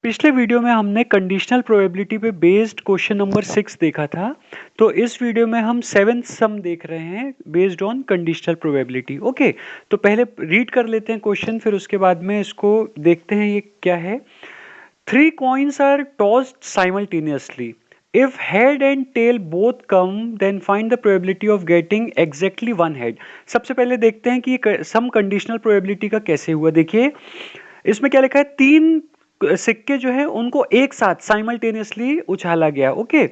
पिछले वीडियो में हमने कंडीशनल प्रोबेबिलिटी पे बेस्ड क्वेश्चन नंबर 6 देखा था। तो इस वीडियो में हम 7th सम देख रहे हैं based on conditional probability. Okay, तो पहले रीड कर लेते हैं क्वेश्चन, फिर उसके बाद में इसको देखते हैं ये क्या है। 3 coins are tossed simultaneously. If head and tail both come, then find the probability of getting exactly one head. सबसे पहले देखते हैं कि ये सम कंडीशनल प्रोबेबिलिटी का कैसे हुआ। देखिए इसमें क्या लिखा है, 3 सिक्के जो है उनको एक साथ साइमल्टेनियसली उछाला गया, ओके,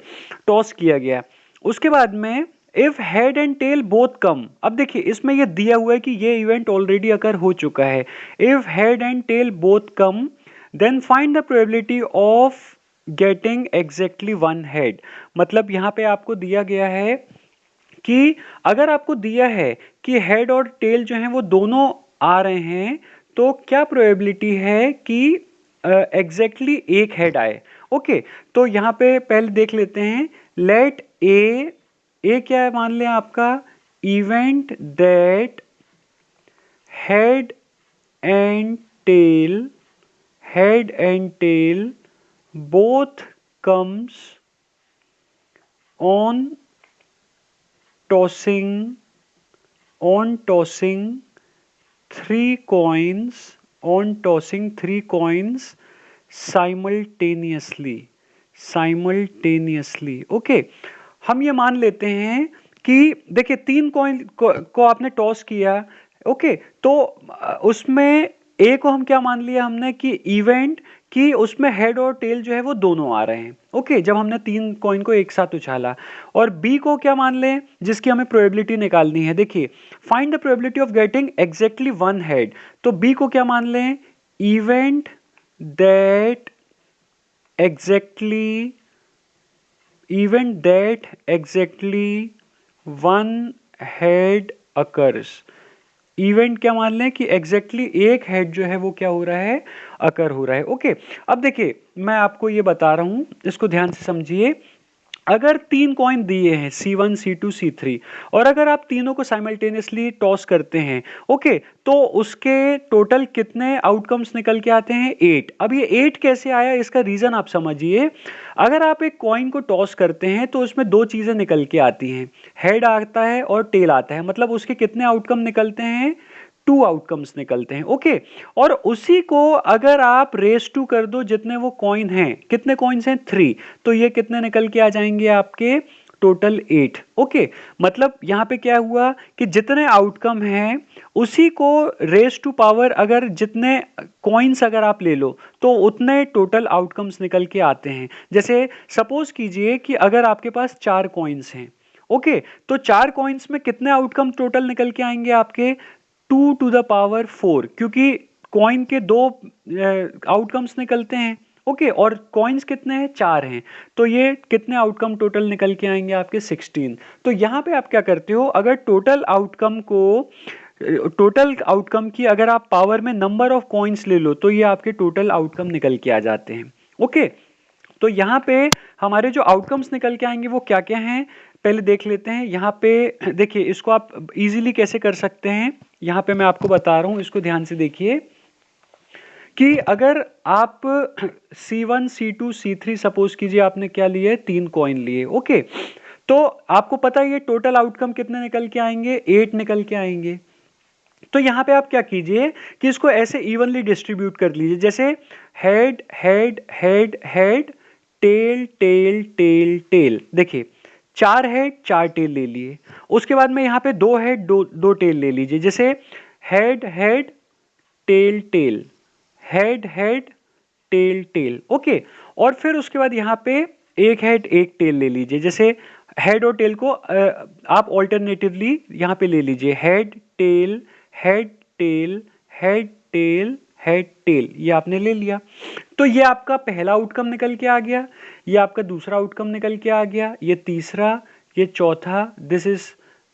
टॉस किया गया। उसके बाद में if head and tail both come, अब देखिए इसमें ये दिया हुआ है कि ये इवेंट ऑलरेडी अकर हो चुका है। If head and tail both come then find the probability of getting exactly one head. मतलब यहां पे आपको दिया गया है कि अगर आपको दिया है कि हेड और टेल जो है वो दोनों आ रहे हैं, तो क्या प्रोबेबिलिटी है कि एग्जैक्टली एक हेड आए। ओके, तो यहां पे पहले देख लेते हैं। लेट ए क्या है, मान लें आपका event that head and tail both comes on tossing 3 coins simultaneously। Okay, हम ये मान लेते हैं कि देखिए 3 कॉइन को आपने टॉस किया। ओके, तो उसमें ए को हम क्या मान लिया हमने कि इवेंट कि उसमें हेड और टेल जो है वो दोनों आ रहे हैं। ओके, जब हमने 3 कॉइन को एक साथ उछाला। और बी को क्या मान लें, जिसकी हमें प्रोबेबिलिटी निकालनी है। देखिए find the probability of getting exactly one head, तो बी को क्या मान लें, event that exactly one head occurs. Event क्या मान लें कि एग्जैक्टली एक हेड जो है वो क्या हो रहा है, अकर हो रहा है। ओके, अब देखिए मैं आपको ये बता रहा हूं, इसको ध्यान से समझिए। अगर 3 कॉइन दिए हैं C1 C2 C3, और अगर आप तीनों को साइमल्टेनियसली टॉस करते हैं, ओके, तो उसके टोटल कितने आउटकम्स निकल के आते हैं, 8। अब ये 8 कैसे आया, इसका रीजन आप समझिए। अगर आप एक कॉइन को टॉस करते हैं तो उसमें 2 चीजें निकल के आती हैं, हेड आता है और टेल आता है। मतलब उसके कितने आउटकम निकलते हैं, 2 आउटकम्स निकलते हैं। ओके, और उसी को अगर आप रेस टू कर दो, जितने वो कॉइन हैं, कितने कॉइन्स हैं, 3, तो ये कितने निकल के आ जाएंगे आपके, टोटल 8। ओके, मतलब यहां पे क्या हुआ कि जितने आउटकम हैं उसी को रेस टू पावर, अगर जितने कॉइन्स अगर आप ले लो तो उतने टोटल आउटकम्स निकल के आते हैं। जैसे सपोज कीजिए कि अगर आपके पास 4 कॉइन्स हैं, ओके, तो 4 कॉइन्स में कितने आउटकम टोटल निकल के आएंगे आपके, 2 टू द पावर 4, क्योंकि कॉइन के 2 आउटकम्स निकलते हैं। ओके, और कॉइन्स कितने हैं, 4 हैं, तो ये कितने आउटकम टोटल निकल के आएंगे आपके, 16। तो यहां पे आप क्या करते हो, अगर टोटल आउटकम की अगर आप पावर में नंबर ऑफ कॉइन्स ले लो, तो ये आपके टोटल आउटकम निकल के आ जाते हैं। ओके, तो यहाँ पे हमारे जो आउटकम्स निकल के आएंगे वो क्या क्या हैं, पहले देख लेते हैं। यहाँ पे देखिए इसको आप इजीली कैसे कर सकते हैं, यहाँ पे मैं आपको बता रहा हूँ, इसको ध्यान से देखिए कि अगर आप C1 C2 C3 सपोज कीजिए आपने क्या लिए, 3 कॉइन लिए। ओके, तो आपको पता है ये टोटल आउटकम कितने निकल के आएंगे, 8 निकल के आएंगे। तो यहां पे आप क्या कीजिए कि इसको ऐसे इवनली डिस्ट्रीब्यूट कर लीजिए, जैसे head head head head tail tail tail tail. देखिए 4 हेड 4 टेल ले लिए। उसके बाद में यहां पे 2 हेड 2 टेल ले लीजिए, जैसे head head tail tail, head head tail tail. Okay, और फिर उसके बाद यहां पे एक हेड एक टेल ले लीजिए, जैसे हेड और टेल को आप ऑल्टरनेटिवली यहां पे ले लीजिए, head tail head tail head tail head tail, ये आपने ले लिया। तो ये आपका पहला आउटकम निकल के आ गया, ये आपका दूसरा आउटकम निकल के आ गया, ये तीसरा, ये चौथा, this is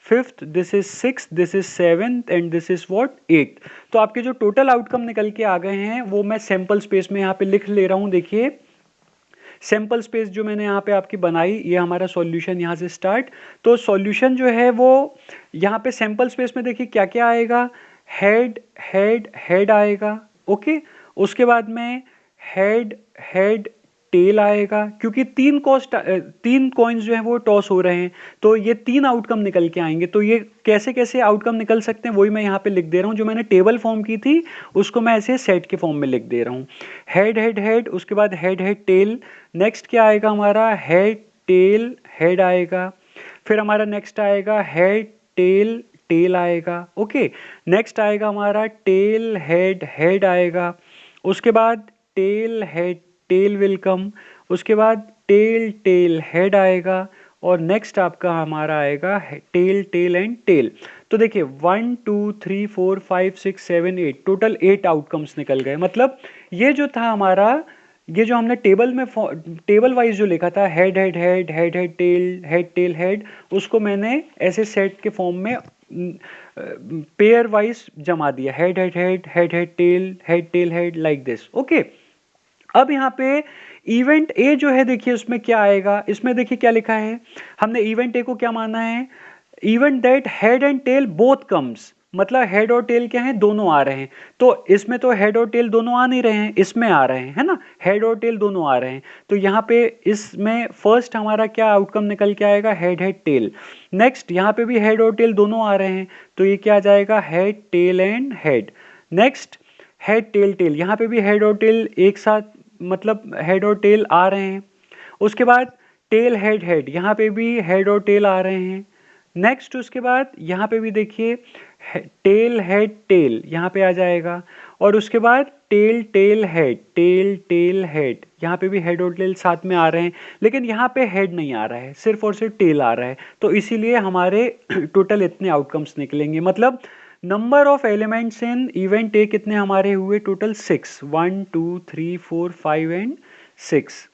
fifth, this is six, this is seventh and this is what, eighth. तो आपके जो टोटल आउटकम निकल के आ गए हैं वो मैं सैंपल स्पेस में यहाँ पे लिख ले रहा हूँ। देखिए सैंपल स्पेस जो मैंने यहाँ पे आपकी बनाई, ये हमारा सॉल्यूशन यहाँ से स्टार्ट। तो सॉल्यूशन जो है वो यहाँ पे सैंपल स्पेस में देखिए क्या क्या आएगा, हेड हेड हेड आएगा। ओके, उसके बाद में हेड हेड टेल आएगा, क्योंकि तीन कॉइन्स जो हैं वो टॉस हो रहे हैं, तो ये तीन आउटकम निकल के आएंगे। तो ये कैसे कैसे आउटकम निकल सकते हैं वही मैं यहाँ पे लिख दे रहा हूँ। जो मैंने टेबल फॉर्म की थी उसको मैं ऐसे सेट के फॉर्म में लिख दे रहा हूँ। हेड हेड हेड, उसके बाद हेड हेड टेल। नेक्स्ट क्या आएगा हमारा, हेड टेल हेड आएगा। फिर हमारा नेक्स्ट आएगा हेड टेल टेल आएगा। ओके, नेक्स्ट आएगा हमारा टेल हेड हेड आएगा। उसके बाद tail head tail will come. उसके बाद टेल टेल हेड आएगा। और नेक्स्ट आपका हमारा आएगा टेल टेल एंड टेल। तो देखिए 1 2 3 4 5 6 7 8, टोटल 8 आउटकम्स निकल गए। मतलब ये जो था हमारा, ये जो हमने टेबल में टेबल वाइज जो लिखा था, head head head head head tail head, उसको मैंने ऐसे सेट के फॉर्म में पेयर वाइज जमा दिया, head head head head head tail head, like this. Okay, अब यहाँ पे इवेंट ए जो है देखिए उसमें क्या आएगा, इसमें देखिए क्या लिखा है, हमने इवेंट ए को क्या माना है, event that head and tail both comes, मतलब हेड और टेल क्या है, दोनों आ रहे हैं। तो इसमें तो हेड और टेल दोनों आ नहीं रहे हैं, इसमें आ रहे हैं, है ना, हेड और टेल दोनों आ रहे हैं। तो यहाँ पे इसमें फर्स्ट हमारा क्या आउटकम निकल के आएगा, हेड हेड टेल। नेक्स्ट यहाँ पे भी हेड और टेल दोनों आ रहे हैं, तो ये क्या आ जाएगा, head tail and head. Next head tail tail, यहाँ पे भी हेड और टेल एक साथ, मतलब हेड और टेल आ रहे हैं। उसके बाद टेल हेड हेड, यहाँ पे भी हेड और टेल आ रहे हैं। नेक्स्ट उसके बाद यहाँ पे भी देखिए टेल हेड टेल यहाँ पे आ जाएगा। और उसके बाद टेल टेल हेड, यहाँ पे भी हेड और टेल साथ में आ रहे हैं, लेकिन यहाँ पे हेड नहीं आ रहा है, सिर्फ और सिर्फ टेल आ रहा है। तो इसीलिए हमारे टोटल इतने आउटकम्स निकलेंगे। मतलब number of elements in event A कितने हमारे हुए, टोटल 6, 1 2 3 4 5 एंड 6।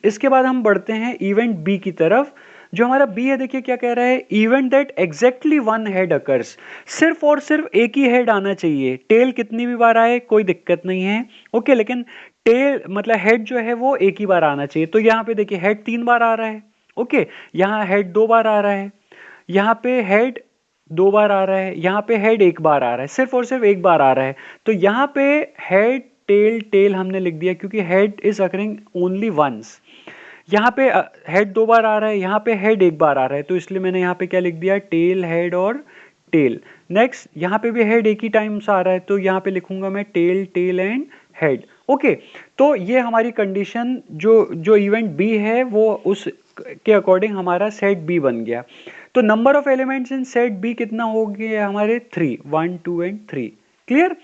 इसके बाद हम बढ़ते हैं इवेंट बी की तरफ। जो हमारा बी है देखिए क्या कह रहा है, event that exactly one head occurs, सिर्फ और सिर्फ एक ही हेड आना चाहिए, टेल कितनी भी बार आए कोई दिक्कत नहीं है। ओके, लेकिन टेल मतलब हेड जो है वो एक ही बार आना चाहिए। तो यहाँ पे देखिए हेड 3 बार आ रहा है। ओके, यहाँ हेड 2 बार आ रहा है, यहाँ पे हेड 2 बार आ रहा है, यहाँ पे हेड 1 बार आ रहा है, सिर्फ और सिर्फ 1 बार आ रहा है। तो यहाँ पे हेड टेल टेल हमने लिख दिया, क्योंकि head is occurring only once. यहाँ पे हेड 2 बार आ रहा है, यहाँ पे हेड 1 बार आ रहा है, तो इसलिए मैंने यहाँ पे क्या लिख दिया, टेल हेड और टेल। नेक्स्ट यहाँ पे भी हेड एक ही टाइम्स आ रहा है, तो यहाँ पे लिखूंगा मैं tail tail and head. Okay, तो ये हमारी कंडीशन जो इवेंट बी है वो उस के अकॉर्डिंग हमारा सेट बी बन गया। तो number of elements in set B कितना हो गया हमारे, 3, 1 2 एंड 3। क्लियर।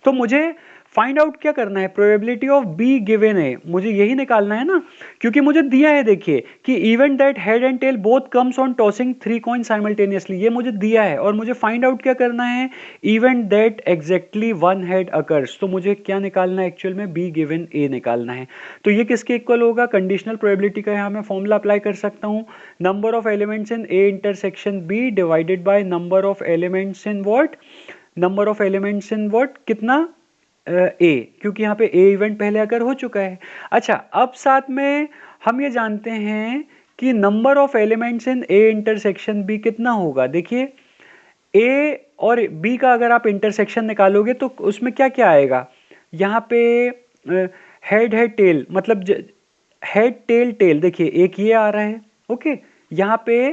तो मुझे फाइंड आउट क्या करना है, प्रोबेबिलिटी ऑफ बी गिवन ए, मुझे यही निकालना है ना, क्योंकि मुझे दिया है देखिए कि event that head and tail both comes on tossing 3 coin simultaneously, ये मुझे दिया है। और मुझे फाइंड आउट क्या करना है, event that exactly one head occurs. तो मुझे क्या निकालना है, एक्चुअल में बी गिवन ए निकालना है। तो ये किसके इक्वल होगा, कंडीशनल प्रोबेबिलिटी का यहाँ मैं फॉर्मूला अप्लाई कर सकता हूँ, number of elements in A intersection B divided by number of elements in what, number of elements in what, कितना, ए, क्योंकि यहाँ पे ए इवेंट पहले अगर हो चुका है। अच्छा, अब साथ में हम ये जानते हैं कि number of elements in A intersection B कितना होगा। देखिए ए और बी का अगर आप इंटरसेक्शन निकालोगे तो उसमें क्या क्या आएगा, यहाँ पे हेड हेड टेल, मतलब हेड टेल टेल, देखिए एक ये आ रहा है। ओके, यहाँ पे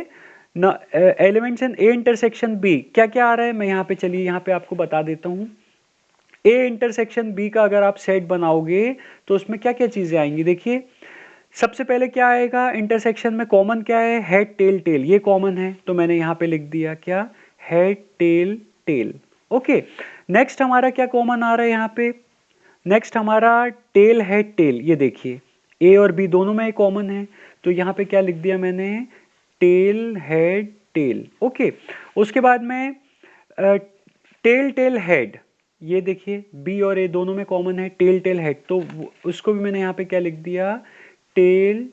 elements in A intersection B क्या क्या आ रहा है, मैं यहाँ पे चलिए यहाँ पे आपको बता देता हूँ। ए इंटरसेक्शन बी का अगर आप सेट बनाओगे तो उसमें क्या क्या चीजें आएंगी, देखिए सबसे पहले क्या आएगा, इंटरसेक्शन में कॉमन क्या है, हेड टेल टेल, ये कॉमन है, तो मैंने यहाँ पे लिख दिया क्या, head tail tail. Okay, next हमारा क्या कॉमन आ रहा है यहाँ पे, नेक्स्ट हमारा टेल हेड टेल, ये देखिए ए और बी दोनों में कॉमन है, तो यहाँ पे क्या लिख दिया मैंने, टेल हेड टेल। ओके, उसके बाद में टेल टेल हेड, ये देखिए बी और ए दोनों में कॉमन है, टेल टेल हेड, तो उसको भी मैंने यहाँ पे क्या लिख दिया, टेल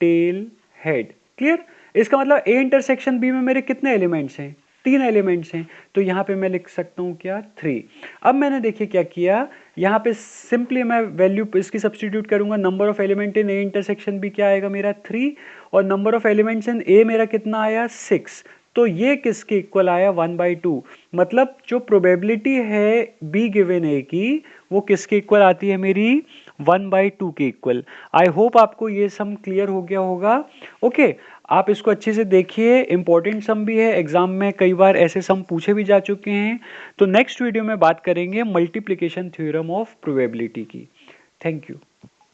टेल हेड। क्लियर। इसका मतलब ए इंटरसेक्शन बी में मेरे कितने एलिमेंट्स हैं, 3 एलिमेंट्स हैं, तो यहाँ पे मैं लिख सकता हूँ क्या, 3। अब मैंने देखिए क्या किया, यहाँ पे सिंपली मैं वैल्यू इसकी सब्सटीट्यूट करूंगा, number of element in A intersection B क्या आएगा मेरा 3, और number of elements in A मेरा कितना आया 6, तो ये किसके इक्वल आया 1/2। मतलब जो प्रोबेबिलिटी है बी गिवन ए की वो किसके इक्वल आती है मेरी 1/2 के इक्वल। आई होप आपको ये सम क्लियर हो गया होगा। ओके, आप इसको अच्छे से देखिए, इंपॉर्टेंट सम भी है, एग्जाम में कई बार ऐसे सम पूछे भी जा चुके हैं। तो नेक्स्ट वीडियो में बात करेंगे मल्टीप्लिकेशन थ्योरम ऑफ प्रोबेबिलिटी की। Thank you.